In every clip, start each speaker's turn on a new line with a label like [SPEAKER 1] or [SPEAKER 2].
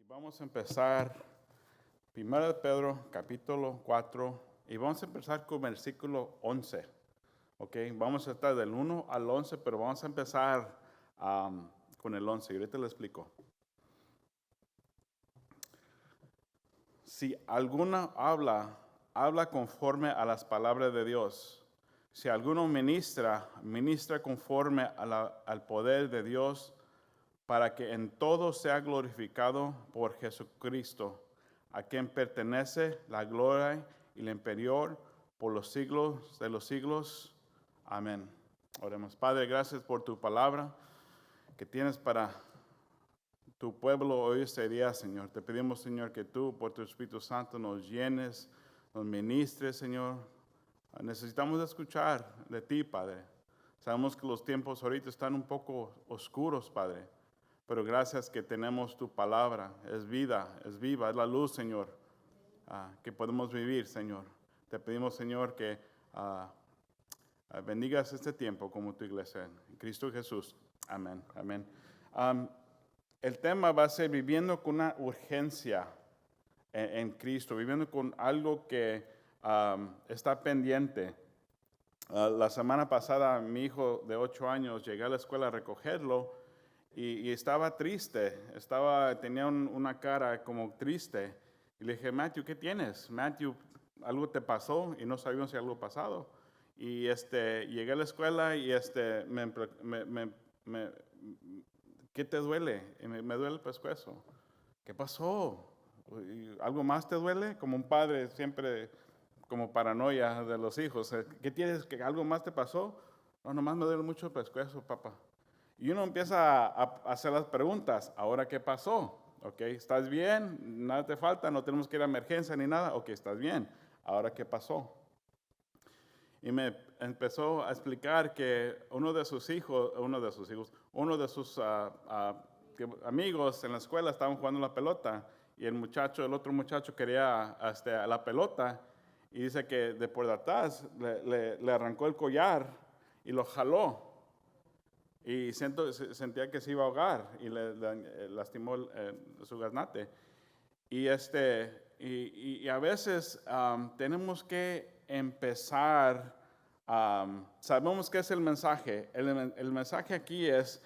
[SPEAKER 1] Vamos a empezar 1 de Pedro, capítulo 4, y vamos a empezar con versículo 11. Ok, vamos a estar del 1 al 11, pero vamos a empezar con el 11, y ahorita le explico. Si alguno habla conforme a las palabras de Dios. Si alguno ministra conforme al poder de Dios, para que en todo sea glorificado por Jesucristo, a quien pertenece la gloria y el imperio por los siglos de los siglos. Amén. Oremos. Padre, gracias por tu palabra que tienes para tu pueblo hoy este día, Señor. Te pedimos, Señor, que tú, por tu Espíritu Santo, nos llenes, nos ministres, Señor. Necesitamos escuchar de ti, Padre. Sabemos que los tiempos ahorita están un poco oscuros, Padre. Pero gracias que tenemos tu palabra. Es vida, es viva, es la luz, Señor, que podemos vivir, Señor. Te pedimos, Señor, que bendigas este tiempo como tu iglesia. En Cristo Jesús. Amén. Amén. El tema va a ser viviendo con una urgencia en Cristo, viviendo con algo que está pendiente. La semana pasada mi hijo de 8 años llegué a la escuela a recogerlo y estaba triste, tenía una cara como triste. Y le dije, Matthew, ¿qué tienes? Matthew, ¿algo te pasó? Y no sabíamos si algo pasado. Y llegué a la escuela y ¿qué te duele? Y me duele el pescuezo. ¿Qué pasó? ¿Algo más te duele? Como un padre siempre, como paranoia de los hijos. ¿Qué tienes? ¿Que algo más te pasó? No, nomás me duele mucho el pescuezo, papá. Y uno empieza a hacer las preguntas. ¿Ahora qué pasó? ¿Ok? ¿Estás bien? ¿Nada te falta? ¿No tenemos que ir a emergencia ni nada? Ok, estás bien. ¿Ahora qué pasó? Y me empezó a explicar que uno de sus amigos en la escuela estaban jugando la pelota y el otro muchacho quería la pelota y dice que de por detrás le arrancó el collar y lo jaló y sentía que se iba a ahogar y le lastimó su gaznate. Y a veces tenemos que empezar, sabemos qué es el mensaje. El mensaje aquí es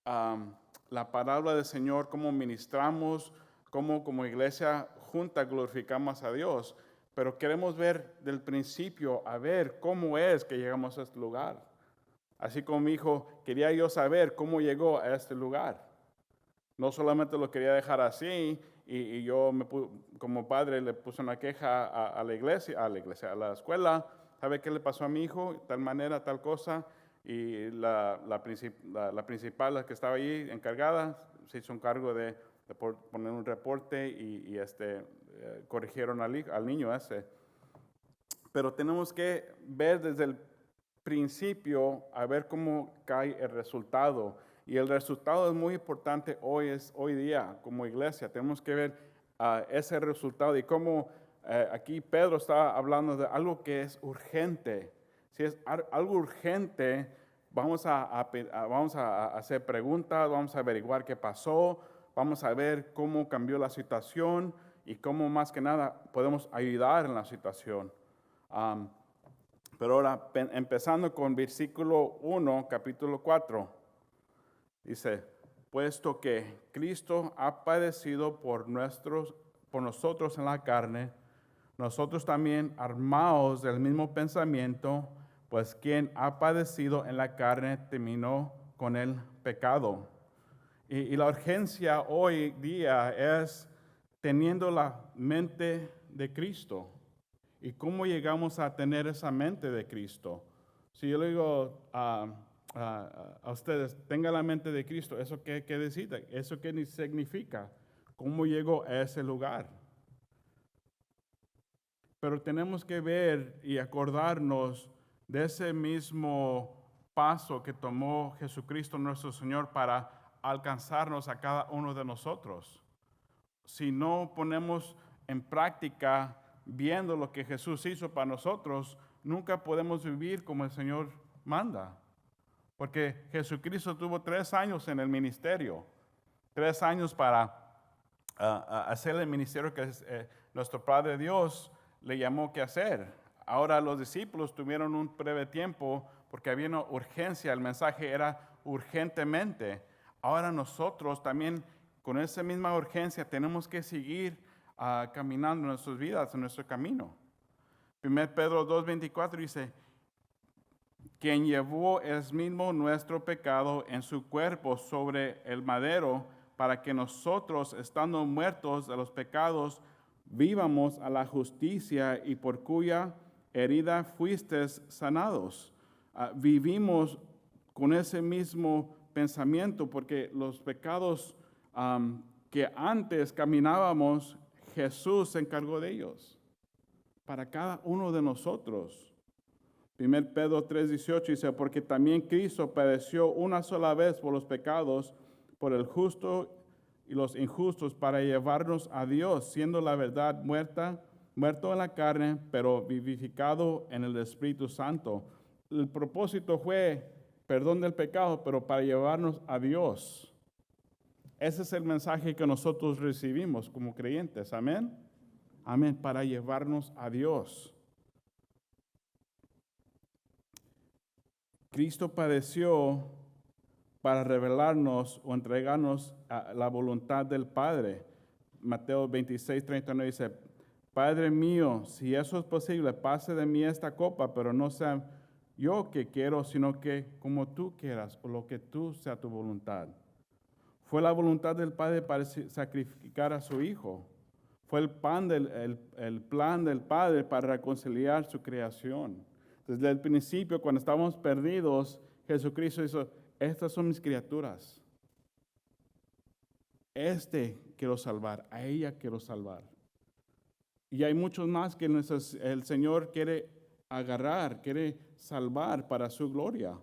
[SPEAKER 1] la palabra del Señor, cómo ministramos, cómo como iglesia junta glorificamos a Dios. Pero queremos ver del principio, a ver cómo es que llegamos a este lugar. Así como mi hijo, quería yo saber cómo llegó a este lugar. No solamente lo quería dejar así, y yo como padre le puse una queja a la escuela. ¿Sabe qué le pasó a mi hijo? Tal manera, tal cosa. Y la principal, la que estaba ahí encargada, se hizo un cargo de poner un reporte y corrigieron al niño ese. Pero tenemos que ver desde el principio a ver cómo cae el resultado. Y el resultado es muy importante hoy día como iglesia. Tenemos que ver ese resultado y cómo aquí Pedro está hablando de algo que es urgente. Si es algo urgente, vamos a hacer preguntas, vamos a averiguar qué pasó, vamos a ver cómo cambió la situación y cómo más que nada podemos ayudar en la situación. Pero ahora, empezando con versículo 1, capítulo 4, dice, puesto que Cristo ha padecido por nosotros en la carne, nosotros también armados del mismo pensamiento, pues quien ha padecido en la carne terminó con el pecado. Y la urgencia hoy día es teniendo la mente de Cristo. ¿Y cómo llegamos a tener esa mente de Cristo? Si yo le digo a ustedes, tenga la mente de Cristo, ¿eso qué decide? ¿Eso qué significa? ¿Cómo llego a ese lugar? Pero tenemos que ver y acordarnos de ese mismo paso que tomó Jesucristo nuestro Señor para alcanzarnos a cada uno de nosotros. Si no ponemos en práctica viendo lo que Jesús hizo para nosotros, nunca podemos vivir como el Señor manda. Porque Jesucristo tuvo 3 años en el ministerio, 3 años para hacer el ministerio que nuestro Padre Dios le llamó que hacer. Ahora los discípulos tuvieron un breve tiempo porque había una urgencia, el mensaje era urgentemente. Ahora nosotros también con esa misma urgencia tenemos que seguir caminando en nuestras vidas, en nuestro camino. 1 Pedro 2:24 dice, quien llevó él mismo nuestro pecado en su cuerpo sobre el madero, para que nosotros, estando muertos de los pecados, vivamos a la justicia y por cuya herida fuisteis sanados. Vivimos con ese mismo pensamiento porque los pecados que antes caminábamos, Jesús se encargó de ellos para cada uno de nosotros. 1 Pedro 3:18 dice, porque también Cristo padeció una sola vez por los pecados, por el justo y los injustos, para llevarnos a Dios, siendo la verdad muerto en la carne, pero vivificado en el Espíritu Santo. El propósito fue perdón del pecado, pero para llevarnos a Dios. Ese es el mensaje que nosotros recibimos como creyentes. Amén. Amén. Para llevarnos a Dios. Cristo padeció para revelarnos o entregarnos a la voluntad del Padre. Mateo 26:39 dice, Padre mío, si eso es posible, pase de mí esta copa, pero no sea yo que quiero, sino que como tú quieras, o lo que tú sea tu voluntad. Fue la voluntad del Padre para sacrificar a su Hijo. Fue el plan del Padre para reconciliar su creación. Desde el principio, cuando estábamos perdidos, Jesucristo hizo, estas son mis criaturas. Quiero salvar, a ella quiero salvar. Y hay muchos más que el Señor quiere agarrar, quiere salvar para su gloria.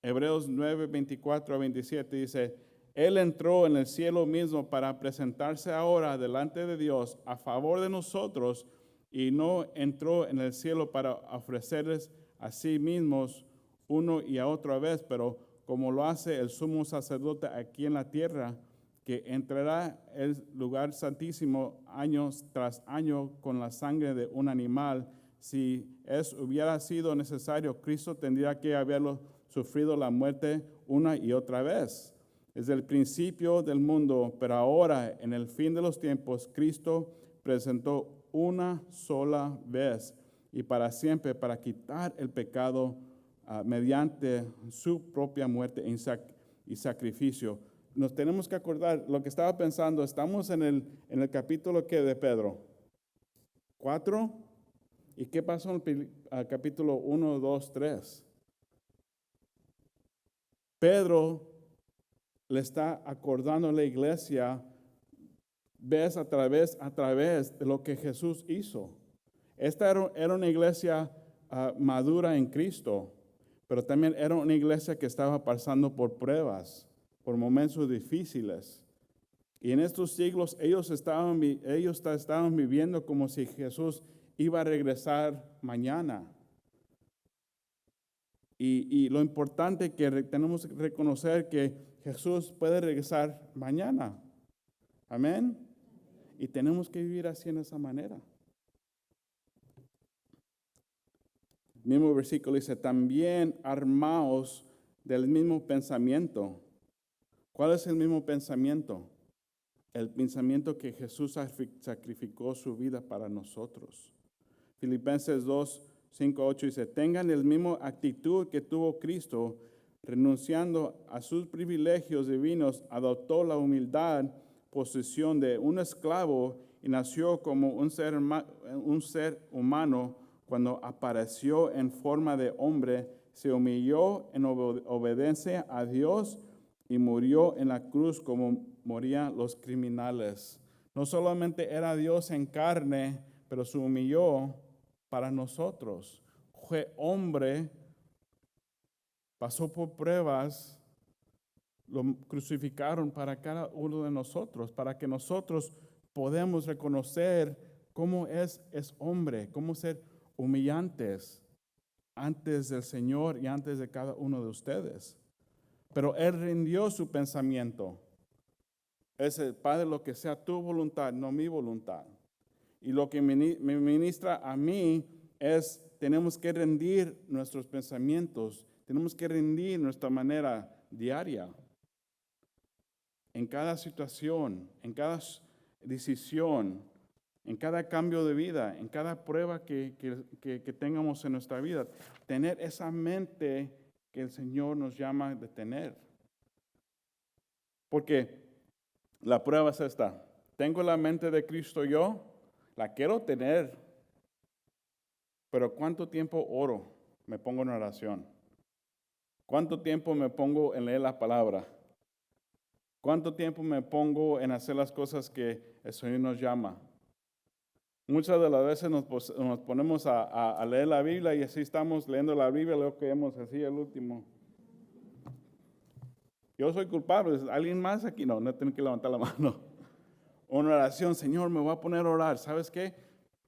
[SPEAKER 1] Hebreos 9:24-27 dice, Él entró en el cielo mismo para presentarse ahora delante de Dios a favor de nosotros y no entró en el cielo para ofrecerles a sí mismos uno y a otra vez, pero como lo hace el sumo sacerdote aquí en la tierra, que entrará el lugar santísimo año tras año con la sangre de un animal. Si hubiera sido necesario, Cristo tendría que haberlo sufrido la muerte una y otra vez. Desde el principio del mundo, pero ahora en el fin de los tiempos, Cristo presentó una sola vez y para siempre para quitar el pecado mediante su propia muerte y sacrificio. Nos tenemos que acordar, lo que estaba pensando, estamos en el capítulo ¿qué de Pedro? 4. ¿Y qué pasó en el capítulo 1, 2, 3? Pedro le está acordando a la iglesia vez a través de lo que Jesús hizo. Esta era una iglesia madura en Cristo, pero también era una iglesia que estaba pasando por pruebas, por momentos difíciles. Y en estos siglos ellos estaban viviendo como si Jesús iba a regresar mañana. Y lo importante que tenemos que reconocer que Jesús puede regresar mañana. Amén. Y tenemos que vivir así en esa manera. El mismo versículo dice, también armaos del mismo pensamiento. ¿Cuál es el mismo pensamiento? El pensamiento que Jesús sacrificó su vida para nosotros. Filipenses 2:5-8 dice, tengan la misma actitud que tuvo Cristo, renunciando a sus privilegios divinos, adoptó la humildad, posición de un esclavo y nació como un ser humano. Cuando apareció en forma de hombre, se humilló en obediencia a Dios y murió en la cruz como morían los criminales. No solamente era Dios en carne, pero se humilló para nosotros. Fue hombre, pasó por pruebas, lo crucificaron para cada uno de nosotros, para que nosotros podamos reconocer cómo es hombre, cómo ser humillantes antes del Señor y antes de cada uno de ustedes. Pero Él rindió su pensamiento. Padre, lo que sea tu voluntad, no mi voluntad. Y lo que me ministra a mí es, tenemos que rendir nuestros pensamientos, tenemos que rendir nuestra manera diaria. En cada situación, en cada decisión, en cada cambio de vida, en cada prueba que tengamos en nuestra vida, tener esa mente que el Señor nos llama de tener. Porque la prueba es esta. Tengo la mente de Cristo yo, la quiero tener, pero ¿cuánto tiempo oro? Me pongo en oración. ¿Cuánto tiempo me pongo en leer la palabra? ¿Cuánto tiempo me pongo en hacer las cosas que el Señor nos llama? Muchas de las veces nos ponemos a leer la Biblia y así estamos leyendo la Biblia, lo que hemos así el último. Yo soy culpable. ¿Alguien más aquí? No tienen que levantar la mano. Una oración, Señor, me voy a poner a orar. ¿Sabes qué?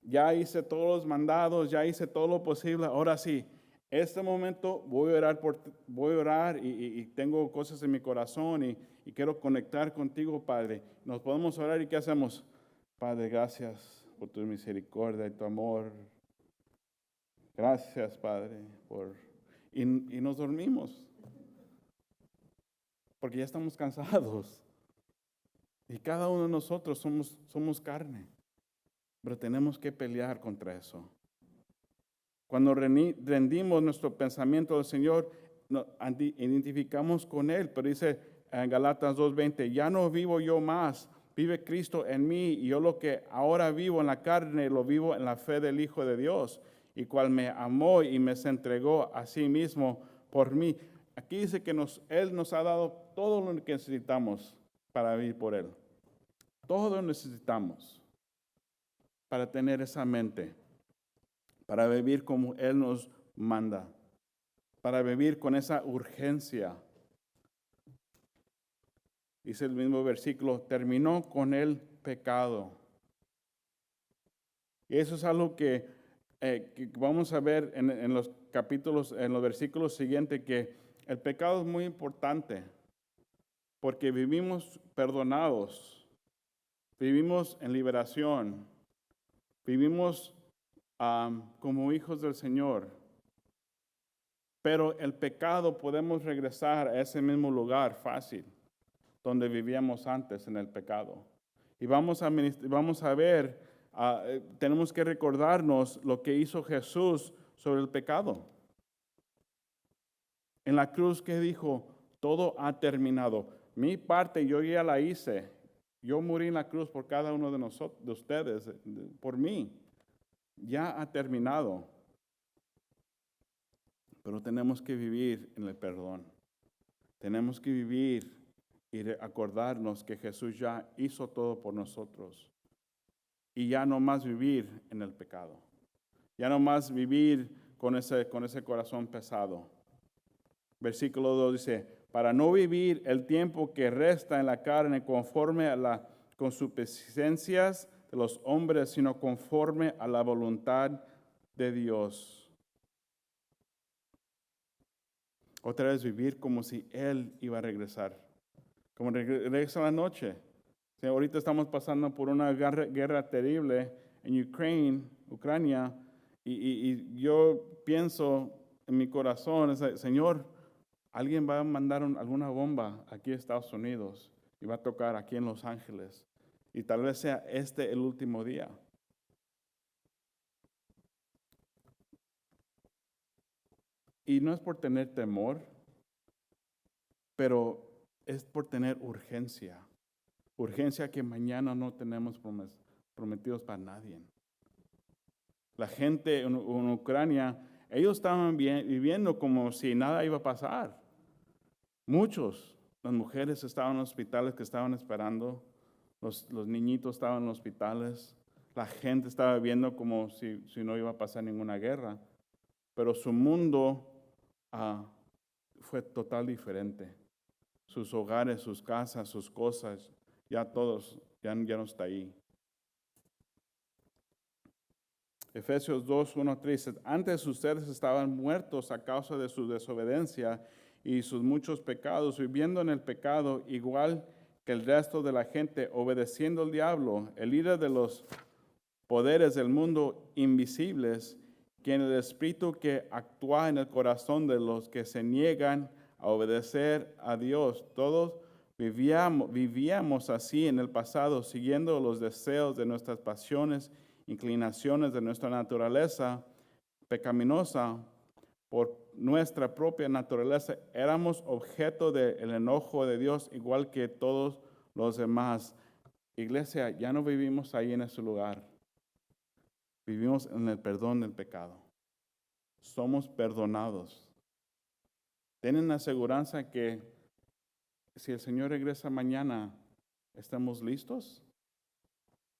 [SPEAKER 1] Ya hice todos los mandados, ya hice todo lo posible. Ahora sí, este momento voy a orar y tengo cosas en mi corazón y quiero conectar contigo, Padre. Nos podemos orar y ¿qué hacemos? Padre, gracias por tu misericordia y tu amor. Gracias, Padre, y nos dormimos. Porque ya estamos cansados. Y cada uno de nosotros somos carne. Pero tenemos que pelear contra eso. Cuando rendimos nuestro pensamiento al Señor, nos identificamos con Él. Pero dice en Galatas 2:20, ya no vivo yo más, vive Cristo en mí. Y yo lo que ahora vivo en la carne, lo vivo en la fe del Hijo de Dios, y cual me amó y me se entregó a sí mismo por mí. Aquí dice que Él nos ha dado todo lo que necesitamos para vivir por Él. Todo lo necesitamos para tener esa mente, para vivir como Él nos manda, para vivir con esa urgencia. Dice el mismo versículo, terminó con el pecado. Y eso es algo que vamos a ver en los capítulos, en los versículos siguientes, que el pecado es muy importante, porque vivimos perdonados, vivimos en liberación, vivimos como hijos del Señor. Pero el pecado podemos regresar a ese mismo lugar fácil, donde vivíamos antes en el pecado. Y vamos a ver, tenemos que recordarnos lo que hizo Jesús sobre el pecado. En la cruz, ¿qué dijo? Todo ha terminado. Mi parte yo ya la hice. Yo morí en la cruz por cada uno de ustedes, por mí. Ya ha terminado. Pero tenemos que vivir en el perdón. Tenemos que vivir y acordarnos que Jesús ya hizo todo por nosotros. Y ya no más vivir en el pecado. Ya no más vivir con ese corazón pesado. Versículo 2 dice, para no vivir el tiempo que resta en la carne conforme a las concupiscencias de los hombres, sino conforme a la voluntad de Dios. Otra vez vivir como si Él iba a regresar. Como regresa la noche. Sí, ahorita estamos pasando por una guerra terrible en Ucrania, y yo pienso en mi corazón, Señor, alguien va a mandar alguna bomba aquí a Estados Unidos y va a tocar aquí en Los Ángeles. Y tal vez sea el último día. Y no es por tener temor, pero es por tener urgencia. Urgencia que mañana no tenemos prometidos para nadie. La gente en Ucrania, ellos estaban viviendo como si nada iba a pasar. Muchos, las mujeres estaban en hospitales que estaban esperando, los niñitos estaban en hospitales, la gente estaba viviendo como si no iba a pasar ninguna guerra. Pero su mundo fue total diferente. Sus hogares, sus casas, sus cosas, ya todos, ya no está ahí. Efesios 2, 1, 3. Antes ustedes estaban muertos a causa de su desobediencia y sus muchos pecados, viviendo en el pecado igual que el resto de la gente, obedeciendo al diablo, el líder de los poderes del mundo invisibles, que en el espíritu que actúa en el corazón de los que se niegan a obedecer a Dios. Todos vivíamos así en el pasado, siguiendo los deseos de nuestras pasiones, inclinaciones de nuestra naturaleza pecaminosa. Por nuestra propia naturaleza éramos objeto del enojo de Dios, igual que todos los demás. Iglesia, ya no vivimos ahí en ese lugar. Vivimos en el perdón del pecado. Somos perdonados. Tienen la aseguranza que si el Señor regresa mañana, ¿estamos listos?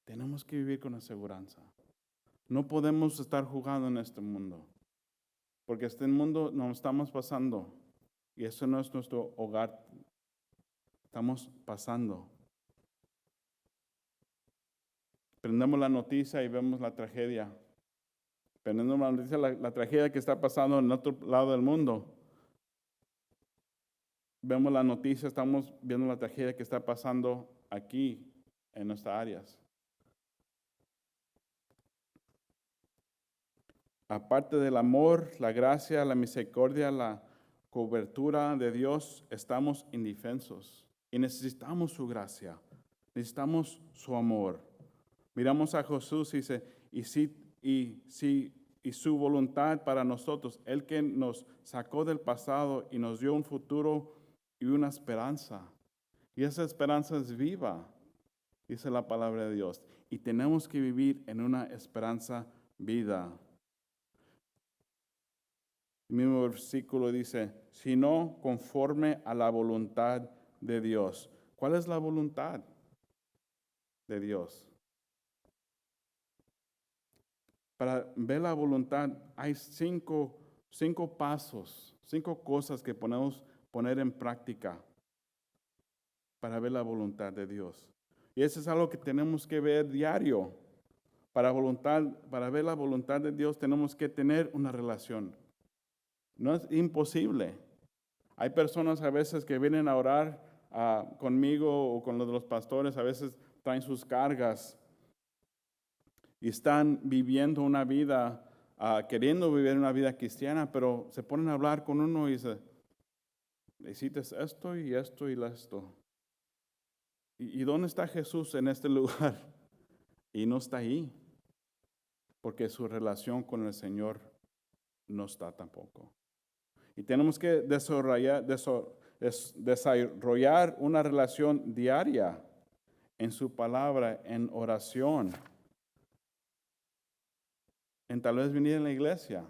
[SPEAKER 1] Tenemos que vivir con aseguranza. No podemos estar jugando en este mundo, porque este mundo nos estamos pasando y eso no es nuestro hogar. Estamos pasando. Prendemos la noticia y vemos la tragedia. Prendemos la noticia, la tragedia que está pasando en el otro lado del mundo. Vemos la noticia, estamos viendo la tragedia que está pasando aquí en nuestras áreas. Aparte del amor, la gracia, la misericordia, la cobertura de Dios, estamos indefensos y necesitamos su gracia, necesitamos su amor. Miramos a Jesús y dice, y su voluntad para nosotros, el que nos sacó del pasado y nos dio un futuro y una esperanza. Y esa esperanza es viva, dice la palabra de Dios. Y tenemos que vivir en una esperanza vida. El mismo versículo dice, sino conforme a la voluntad de Dios. ¿Cuál es la voluntad de Dios? Para ver la voluntad hay cinco pasos, 5 cosas que podemos poner en práctica para ver la voluntad de Dios. Y eso es algo que tenemos que ver diario. Para ver la voluntad de Dios tenemos que tener una relación. No es imposible. Hay personas a veces que vienen a orar conmigo o con los pastores, a veces traen sus cargas y están viviendo una vida, queriendo vivir una vida cristiana, pero se ponen a hablar con uno y dicen, hiciste esto y esto y esto. ¿Y dónde está Jesús en este lugar? Y no está ahí, porque su relación con el Señor no está tampoco. Y tenemos que desarrollar una relación diaria en su palabra, en oración, en tal vez venir en la iglesia.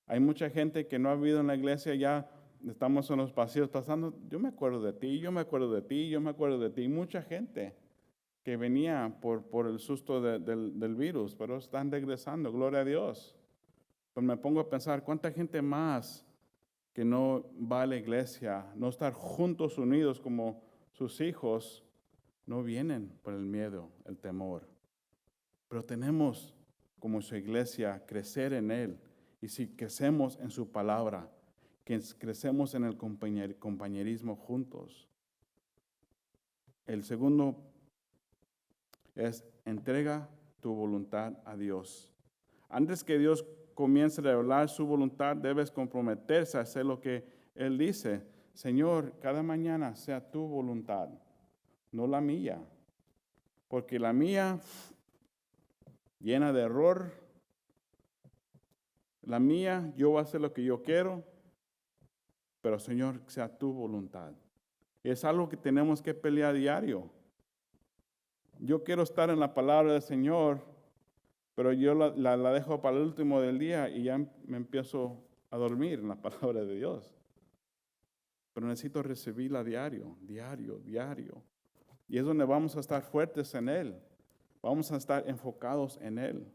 [SPEAKER 1] Hay mucha gente que no ha vivido en la iglesia, ya estamos en los pasillos pasando, yo me acuerdo de ti, yo me acuerdo de ti, yo me acuerdo de ti. Mucha gente que venía por el susto del virus, pero están regresando, gloria a Dios. Pues me pongo a pensar, ¿cuánta gente más que no va a la iglesia, no estar juntos unidos como sus hijos, no vienen por el miedo, el temor? Pero tenemos como su iglesia crecer en Él. Y si crecemos en su palabra, que crecemos en el compañerismo juntos. El segundo es entrega tu voluntad a Dios. Antes que Dios comience a revelar su voluntad, debes comprometerse a hacer lo que Él dice. Señor, cada mañana sea tu voluntad, no la mía. Porque la mía, llena de error, la mía, yo voy a hacer lo que yo quiero, pero Señor, sea tu voluntad. Es algo que tenemos que pelear diario. Yo quiero estar en la palabra del Señor, pero yo la dejo para el último del día y ya me empiezo a dormir en la palabra de Dios. Pero necesito recibirla diario. Y es donde vamos a estar fuertes en Él. Vamos a estar enfocados en Él.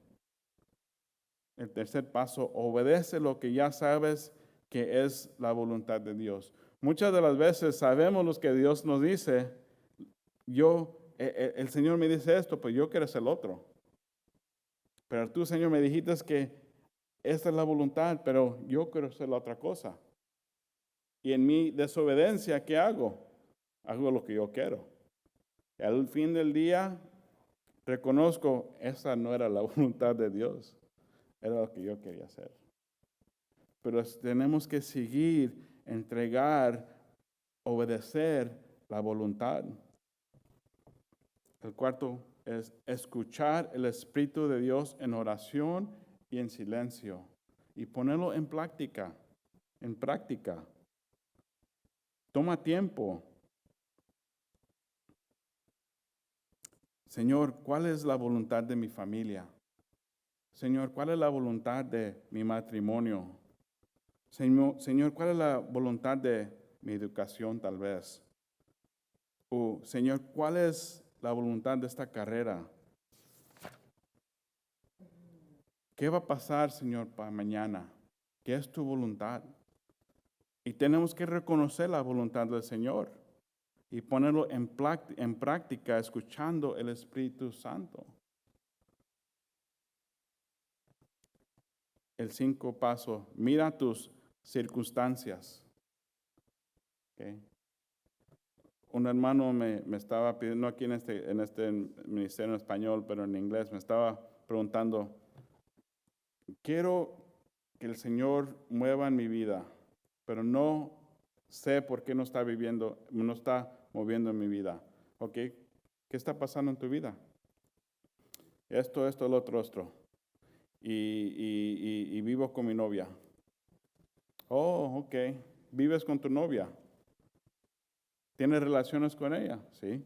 [SPEAKER 1] El tercer paso, obedece lo que ya sabes que es la voluntad de Dios. Muchas de las veces sabemos lo que Dios nos dice. El Señor me dice esto, pues yo quiero hacer el otro. Pero tú, Señor, me dijiste que esta es la voluntad, pero yo quiero hacer la otra cosa. Y en mi desobediencia, ¿qué hago? hago lo que yo quiero. Y al fin del día, reconozco, esa no era la voluntad de Dios, era lo que yo quería hacer. Pero tenemos que seguir, entregar, obedecer la voluntad. El cuarto es escuchar el Espíritu de Dios en oración y en silencio y ponerlo en práctica, en práctica. Toma tiempo. Señor, ¿cuál es la voluntad de mi familia? Señor, ¿cuál es la voluntad de mi matrimonio? Señor, ¿cuál es la voluntad de mi educación tal vez? O, Señor, ¿cuál es la voluntad de esta carrera? ¿Qué va a pasar, Señor, para mañana? ¿Qué es tu voluntad? Y tenemos que reconocer la voluntad del Señor y ponerlo en práctica, escuchando el Espíritu Santo. El 5 paso, mira tus circunstancias. Okay. Un hermano me estaba pidiendo, no aquí en este ministerio en español, pero en inglés, me estaba preguntando, quiero que el Señor mueva en mi vida, pero no sé por qué no está moviendo en mi vida. ¿Ok? ¿Qué está pasando en tu vida? Esto, el otro. Y vivo con mi novia. Oh, ok. ¿Vives con tu novia? ¿Tienes relaciones con ella? Sí.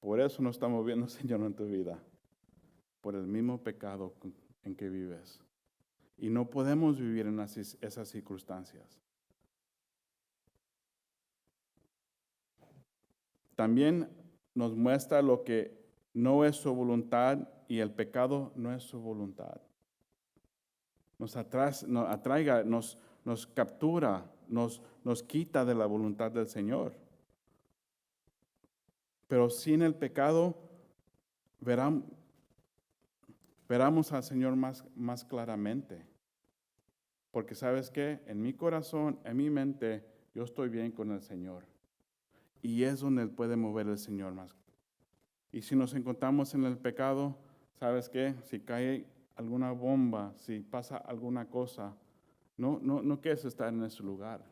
[SPEAKER 1] Por eso no está moviendo el Señor en tu vida. Por el mismo pecado en que vives. Y no podemos vivir en esas circunstancias. También nos muestra lo que no es su voluntad y el pecado no es su voluntad. Nos captura, nos quita de la voluntad del Señor. Pero sin el pecado, veramos al Señor más claramente. Porque ¿sabes qué? En mi corazón, en mi mente, yo estoy bien con el Señor. Y es donde puede mover el Señor más. Y si nos encontramos en el pecado, ¿sabes qué? Si cae alguna bomba, si pasa alguna cosa, no quieres estar en ese lugar,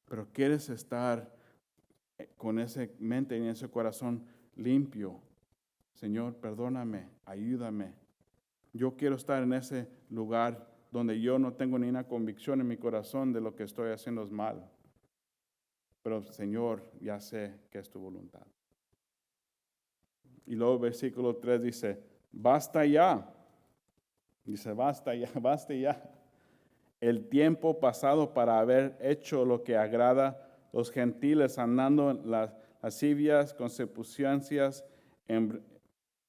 [SPEAKER 1] pero quieres estar con esa mente y ese corazón limpio. Señor, perdóname, ayúdame. Yo quiero estar en ese lugar donde yo no tengo ni una convicción en mi corazón de lo que estoy haciendo es mal. Pero Señor, ya sé que es tu voluntad. Y luego versículo 3 dice, basta ya. Dice, basta ya, basta ya. El tiempo pasado para haber hecho lo que agrada los gentiles, andando en las lascivias, concupiscencias,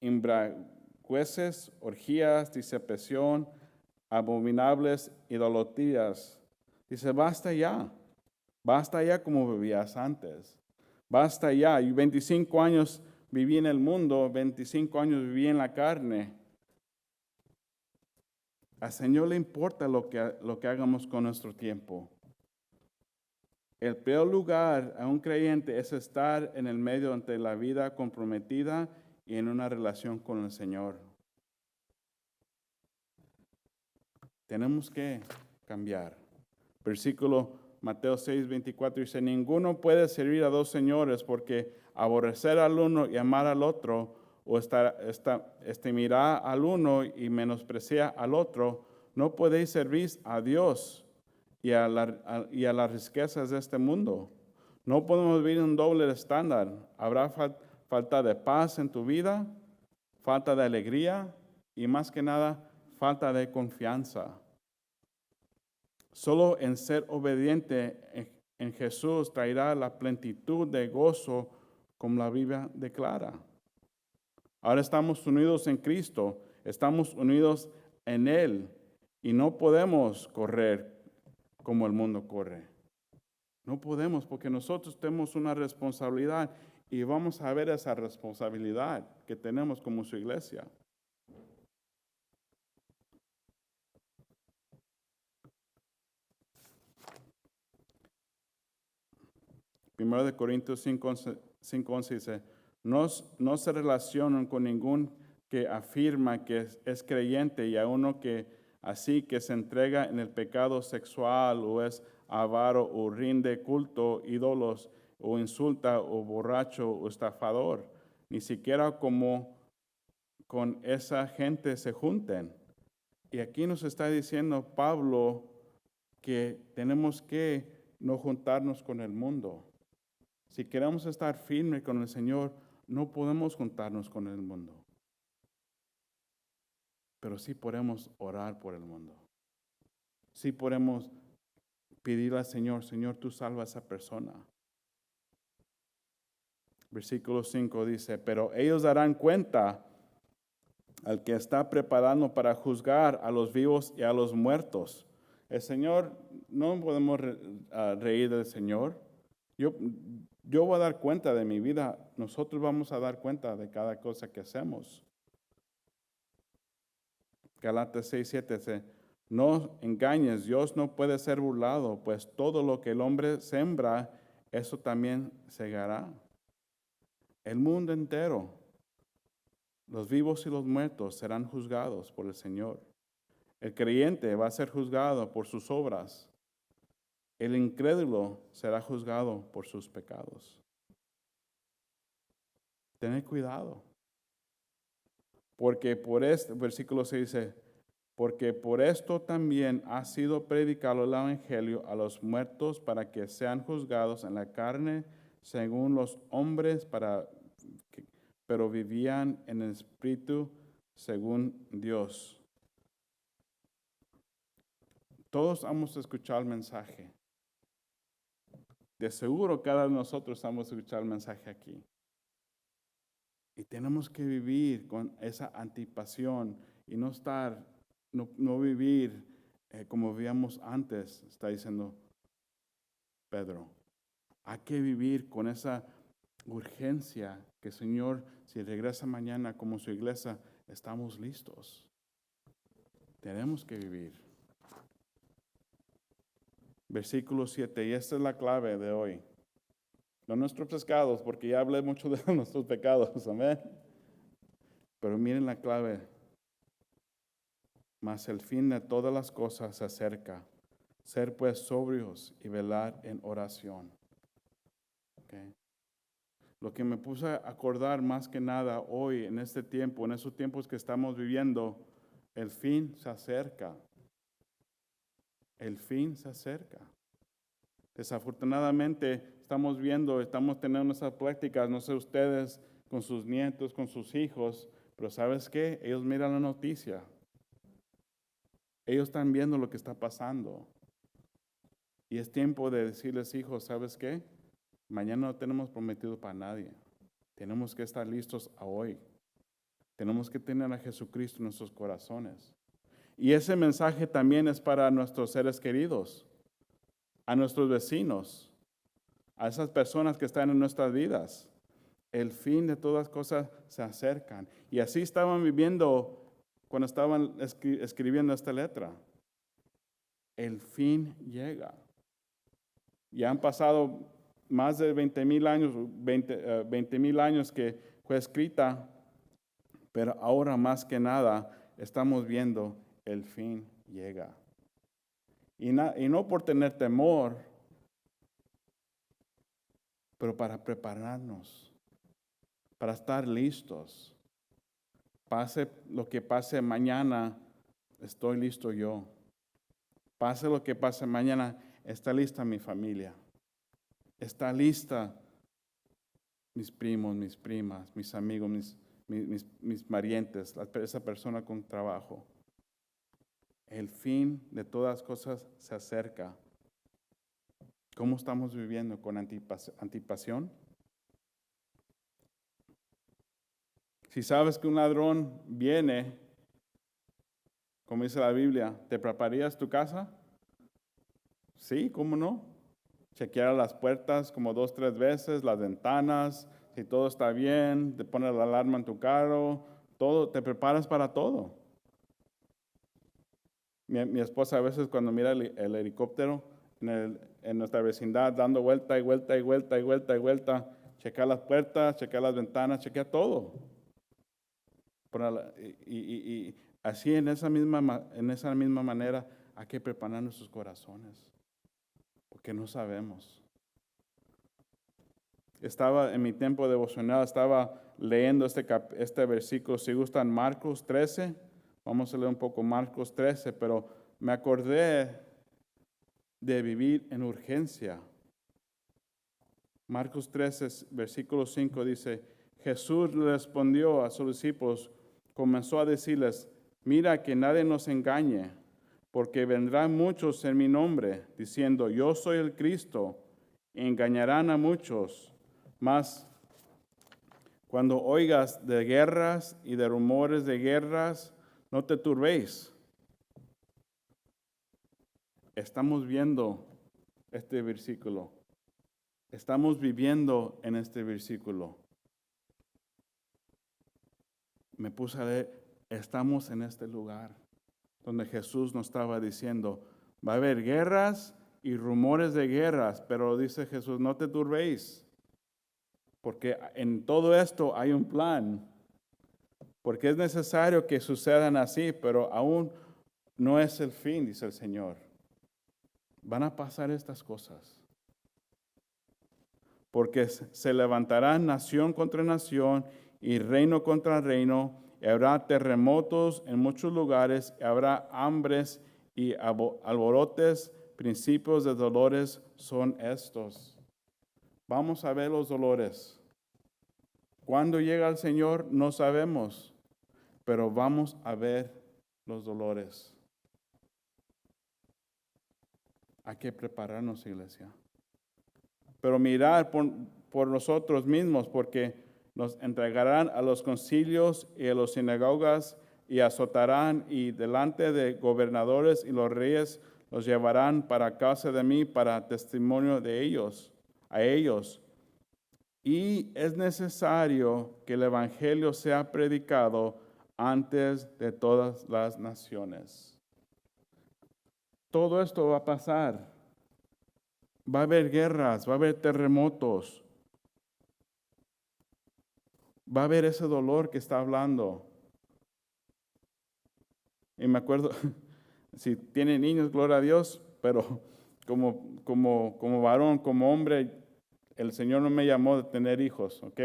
[SPEAKER 1] embriagueces, orgías, disipación, abominables idolatrías. Dice, basta ya como vivías antes. Basta ya. Y 25 años viví en el mundo, 25 años viví en la carne. Al Señor le importa lo que hagamos con nuestro tiempo. El peor lugar a un creyente es estar en el medio entre la vida comprometida y en una relación con el Señor. Tenemos que cambiar. Versículo Mateo 6:24 dice, ninguno puede servir a dos señores porque aborrecer al uno y amar al otro, o estimará al uno y menospreciar al otro. No podéis servir a Dios y a las riquezas de este mundo. No podemos vivir un doble estándar. Habrá falta de paz en tu vida, falta de alegría y más que nada, falta de confianza. Solo en ser obediente en Jesús traerá la plenitud de gozo como la Biblia declara. Ahora estamos unidos en Cristo, estamos unidos en Él y no podemos correr como el mundo corre. No podemos porque nosotros tenemos una responsabilidad y vamos a ver esa responsabilidad que tenemos como su iglesia. 1 de Corintios 5:11 dice, no se relacionan con ningún que afirma que es creyente y a uno que así que se entrega en el pecado sexual o es avaro o rinde culto, ídolos o insulta o borracho o estafador. Ni siquiera como con esa gente se junten. Y aquí nos está diciendo Pablo que tenemos que no juntarnos con el mundo. Si queremos estar firmes con el Señor, no podemos juntarnos con el mundo. Pero sí podemos orar por el mundo. Sí podemos pedirle al Señor, Señor, tú salva a esa persona. Versículo 5 dice, pero ellos darán cuenta al que está preparando para juzgar a los vivos y a los muertos. El Señor, no podemos reír del Señor. Yo voy a dar cuenta de mi vida. Nosotros vamos a dar cuenta de cada cosa que hacemos. Galatas 6:7 dice, no engañes, Dios no puede ser burlado, pues todo lo que el hombre sembra, eso también segará. El mundo entero, los vivos y los muertos serán juzgados por el Señor. El creyente va a ser juzgado por sus obras. El incrédulo será juzgado por sus pecados. Tened cuidado. Porque por este, versículo 6 dice, porque por esto también ha sido predicado el evangelio a los muertos para que sean juzgados en la carne según los hombres, pero vivían en el espíritu según Dios. Todos hemos escuchado el mensaje. De seguro cada uno de nosotros hemos escuchado el mensaje aquí. Y tenemos que vivir con esa antipasión y no vivir como vivíamos antes, está diciendo Pedro. Hay que vivir con esa urgencia que el Señor, si regresa mañana como su iglesia, estamos listos. Tenemos que vivir. Versículo 7, y esta es la clave de hoy. No nuestros pecados, porque ya hablé mucho de nuestros pecados, amén. Pero miren la clave. Mas el fin de todas las cosas se acerca. Ser pues sobrios y velar en oración. Okay. Lo que me puse a acordar más que nada hoy, en este tiempo, en esos tiempos que estamos viviendo, el fin se acerca. El fin se acerca. Desafortunadamente estamos teniendo esas prácticas, no sé ustedes, con sus nietos, con sus hijos, pero ¿sabes qué? Ellos miran la noticia. Ellos están viendo lo que está pasando. Y es tiempo de decirles, hijos, ¿sabes qué? Mañana no tenemos prometido para nadie. Tenemos que estar listos a hoy. Tenemos que tener a Jesucristo en nuestros corazones. Y ese mensaje también es para nuestros seres queridos, a nuestros vecinos, a esas personas que están en nuestras vidas. El fin de todas cosas se acercan. Y así estaban viviendo cuando estaban escribiendo esta letra. El fin llega. Ya han pasado más de 20,000 años, 20,000 años que fue escrita, pero ahora más que nada estamos viendo el fin llega. Y no por tener temor, pero para prepararnos, para estar listos. Pase lo que pase mañana, estoy listo yo. Pase lo que pase mañana, está lista mi familia. Está lista mis primos, mis primas, mis amigos, mis parientes, esa persona con trabajo. El fin de todas cosas se acerca. ¿Cómo estamos viviendo? ¿Con antipasión? Si sabes que un ladrón viene, como dice la Biblia, ¿te prepararías tu casa? Sí, ¿cómo no? Chequear las puertas como 2, 3 veces, las ventanas, si todo está bien, te pones la alarma en tu carro, todo, te preparas para todo. Mi esposa a veces cuando mira el helicóptero, en nuestra vecindad, dando vuelta y vuelta y vuelta y vuelta y vuelta. Checar las puertas, checar las ventanas, checar todo. Y así en esa misma manera hay que preparar nuestros corazones, porque no sabemos. Estaba en mi tiempo devocional, estaba leyendo este versículo. Si gustan, Marcos 13, vamos a leer un poco Marcos 13, pero me acordé de vivir en urgencia. Marcos 13, versículo 5 dice, Jesús le respondió a sus discípulos, comenzó a decirles, mira que nadie nos engañe, porque vendrán muchos en mi nombre, diciendo, yo soy el Cristo, y engañarán a muchos. Mas cuando oigas de guerras y de rumores de guerras, no te turbéis. Estamos viendo este versículo. Estamos viviendo en este versículo. Me puse a leer, estamos en este lugar donde Jesús nos estaba diciendo, va a haber guerras y rumores de guerras, pero dice Jesús, no te turbéis, porque en todo esto hay un plan, porque es necesario que sucedan así, pero aún no es el fin, dice el Señor. Van a pasar estas cosas. Porque se levantarán nación contra nación y reino contra reino, y habrá terremotos en muchos lugares, y habrá hambres y alborotes, principios de dolores son estos. Vamos a ver los dolores. ¿Cuándo llega el Señor? No sabemos, pero vamos a ver los dolores. Hay que prepararnos, iglesia. Pero mirar por nosotros mismos, porque nos entregarán a los concilios y a las sinagogas y azotarán, y delante de gobernadores y los reyes los llevarán para causa de mí, para testimonio de ellos, a ellos. Y es necesario que el evangelio sea predicado antes de todas las naciones. Todo esto va a pasar. Va a haber guerras, va a haber terremotos. Va a haber ese dolor que está hablando. Y me acuerdo, si tiene niños, gloria a Dios, pero como varón, como hombre, el Señor no me llamó de tener hijos, ¿ok?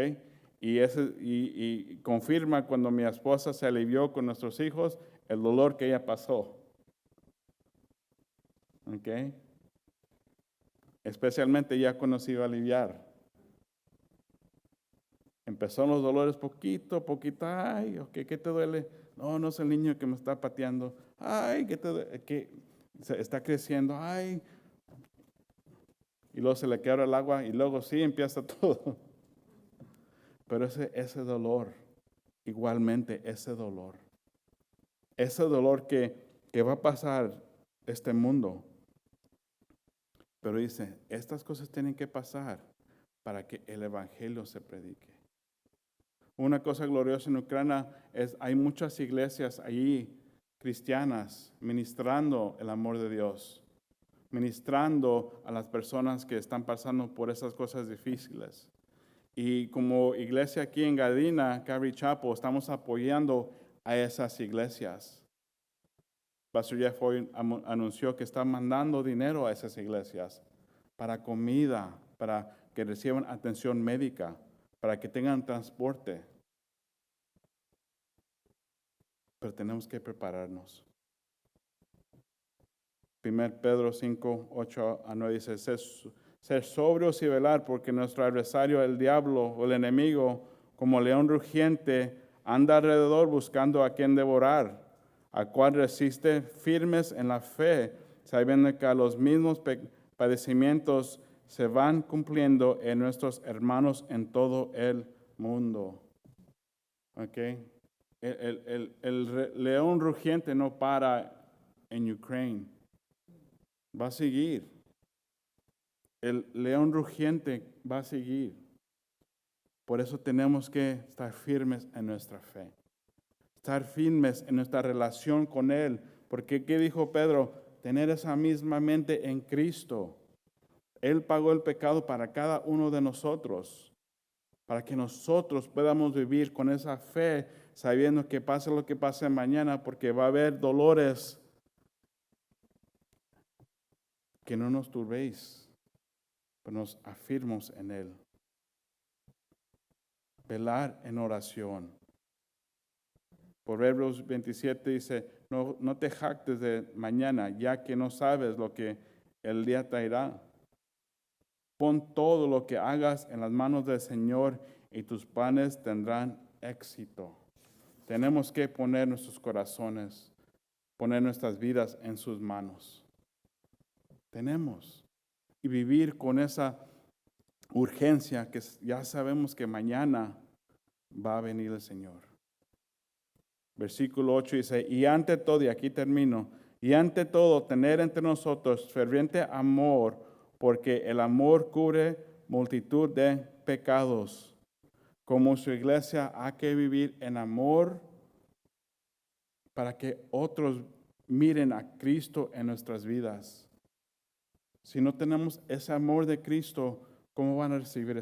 [SPEAKER 1] Y confirma cuando mi esposa se alivió con nuestros hijos, el dolor que ella pasó. ¿Ok? Especialmente ya cuando se iba a aliviar. Empezaron los dolores poquito, ay, okay, ¿qué te duele? No, no es el niño que me está pateando. Ay, ¿qué te duele? Que se está creciendo, ay. Y luego se le quebra el agua y luego sí empieza todo. Pero ese dolor, igualmente ese dolor que va a pasar este mundo. Pero dice, estas cosas tienen que pasar para que el evangelio se predique. Una cosa gloriosa en Ucrania es, hay muchas iglesias allí cristianas ministrando el amor de Dios, ministrando a las personas que están pasando por esas cosas difíciles. Y como iglesia aquí en Gardena, Calvary Chapel, estamos apoyando a esas iglesias. Pastor Jeff hoy anunció que está mandando dinero a esas iglesias para comida, para que reciban atención médica, para que tengan transporte. Pero tenemos que prepararnos. 1 Pedro 5, 8 a 9 dice, ser sobrios y velar, porque nuestro adversario, el diablo o el enemigo, como león rugiente, anda alrededor buscando a quien devorar, a cual resiste firmes en la fe, sabiendo que los mismos padecimientos se van cumpliendo en nuestros hermanos en todo el mundo. ¿Ok? El león rugiente no para en Ucrania. Va a seguir. El león rugiente va a seguir. Por eso tenemos que estar firmes en nuestra fe. Estar firmes en nuestra relación con Él. Porque ¿qué dijo Pedro? tener esa misma mente en Cristo. Él pagó el pecado para cada uno de nosotros, para que nosotros podamos vivir con esa fe, sabiendo que pase lo que pase mañana, porque va a haber dolores. Que no nos turbéis, pero nos afirmos en Él. Velar en oración. Proverbios 27 dice, no te jactes de mañana, ya que no sabes lo que el día traerá. Pon todo lo que hagas en las manos del Señor y tus planes tendrán éxito. Tenemos que poner nuestros corazones, poner nuestras vidas en sus manos. Tenemos. Y vivir con esa urgencia que ya sabemos que mañana va a venir el Señor. Versículo 8 dice, y ante todo, y aquí termino, y ante todo tener entre nosotros ferviente amor, porque el amor cubre multitud de pecados. Como su iglesia hay que vivir en amor para que otros miren a Cristo en nuestras vidas. Si no tenemos ese amor de Cristo, ¿cómo van a recibir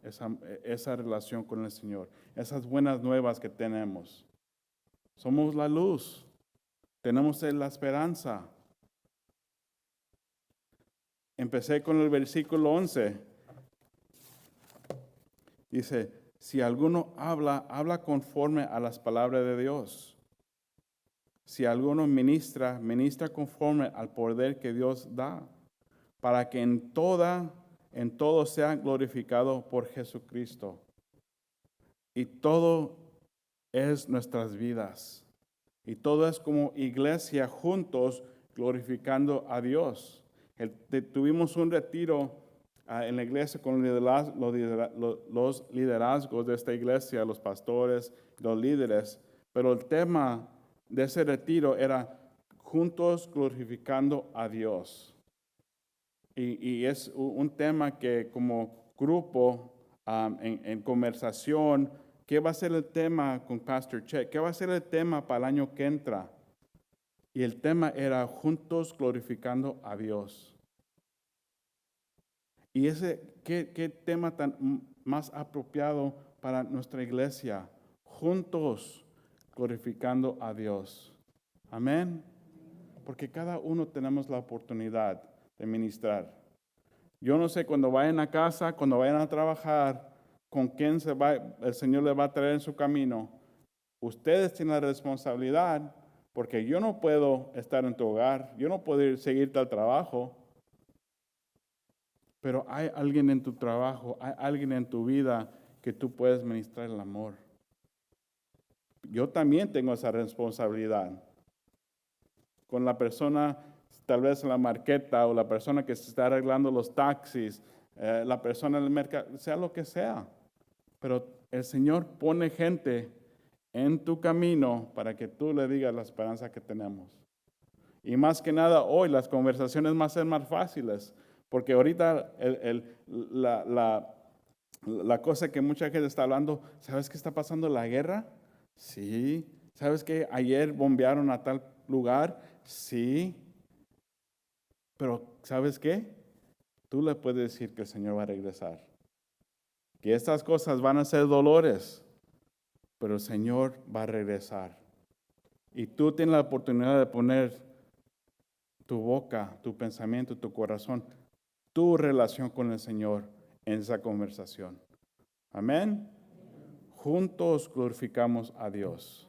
[SPEAKER 1] esa relación con el Señor? Esas buenas nuevas que tenemos. Somos la luz. Tenemos la esperanza. Empecé con el versículo 11. Dice, si alguno habla conforme a las palabras de Dios. Si alguno ministra conforme al poder que Dios da, para que en todo sea glorificado por Jesucristo. Y todo es nuestras vidas. Y todo es como iglesia juntos glorificando a Dios. Tuvimos un retiro en la iglesia con los liderazgos de esta iglesia, los pastores, los líderes. Pero el tema de ese retiro era juntos glorificando a Dios. Y es un tema que como grupo en conversación, ¿qué va a ser el tema con Pastor Chet? ¿Qué va a ser el tema para el año que entra? Y el tema era juntos glorificando a Dios. Y ¿qué tema tan más apropiado para nuestra iglesia? Juntos glorificando a Dios. Amén. Porque cada uno tenemos la oportunidad de ministrar. Yo no sé cuando vayan a casa, cuando vayan a trabajar, con quién el Señor le va a traer en su camino. Ustedes tienen la responsabilidad, porque yo no puedo estar en tu hogar, yo no puedo seguirte al trabajo, pero hay alguien en tu trabajo, hay alguien en tu vida que tú puedes ministrar el amor. Yo también tengo esa responsabilidad. Con la persona, tal vez en la marqueta, o la persona que se está arreglando los taxis, la persona en el mercado, sea lo que sea. Pero el Señor pone gente en tu camino para que tú le digas la esperanza que tenemos. Y más que nada hoy las conversaciones van a ser más fáciles, porque ahorita la cosa que mucha gente está hablando, ¿sabes qué está pasando? ¿La guerra? Sí. ¿Sabes que ayer bombearon a tal lugar? Sí. Pero ¿sabes qué? Tú le puedes decir que el Señor va a regresar. Que estas cosas van a ser dolores, pero el Señor va a regresar. Y tú tienes la oportunidad de poner tu boca, tu pensamiento, tu corazón, tu relación con el Señor en esa conversación. Amén. Juntos glorificamos a Dios.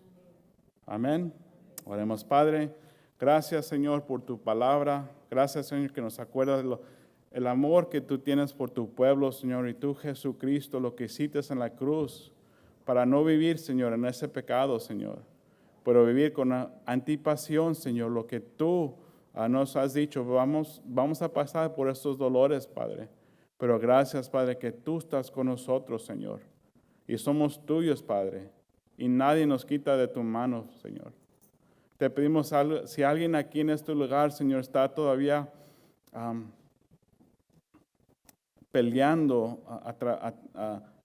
[SPEAKER 1] Amén. Oremos, Padre. Gracias, Señor, por tu palabra. Gracias, Señor, que nos acuerdas el amor que tú tienes por tu pueblo, Señor, y tú, Jesucristo, lo que hiciste en la cruz, para no vivir, Señor, en ese pecado, Señor, pero vivir con antipasión, Señor, lo que tú nos has dicho. Vamos a pasar por estos dolores, Padre, pero gracias, Padre, que tú estás con nosotros, Señor, y somos tuyos, Padre, y nadie nos quita de tu mano, Señor. Te pedimos, si alguien aquí en este lugar, Señor, está todavía peleando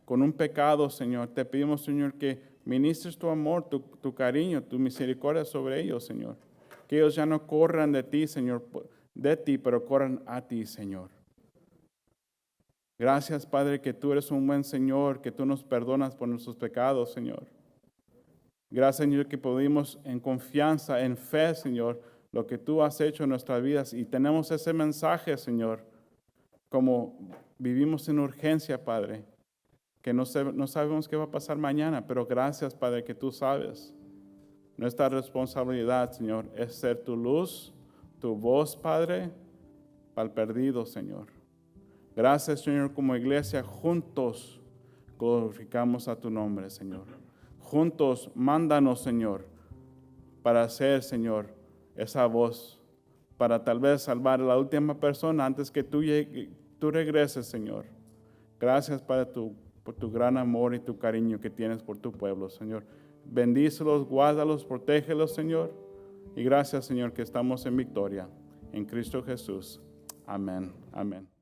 [SPEAKER 1] con un pecado, Señor, te pedimos, Señor, que ministres tu amor, tu cariño, tu misericordia sobre ellos, Señor. Que ellos ya no corran de ti, Señor, de ti, pero corran a ti, Señor. Gracias, Padre, que tú eres un buen Señor, que tú nos perdonas por nuestros pecados, Señor. Gracias, Señor, que pudimos en confianza, en fe, Señor, lo que tú has hecho en nuestras vidas. Y tenemos ese mensaje, Señor, como vivimos en urgencia, Padre, que no sabemos qué va a pasar mañana, pero gracias, Padre, que tú sabes. Nuestra responsabilidad, Señor, es ser tu luz, tu voz, Padre, para el perdido, Señor. Gracias, Señor, como iglesia, juntos glorificamos a tu nombre, Señor. Juntos, mándanos, Señor, para ser, Señor, esa voz, para tal vez salvar a la última persona antes que tú regreses, Señor. Gracias, Padre, por tu gran amor y tu cariño que tienes por tu pueblo, Señor. Bendícelos, guárdalos, protégelos, Señor. Y gracias, Señor, que estamos en victoria. En Cristo Jesús. Amén. Amén.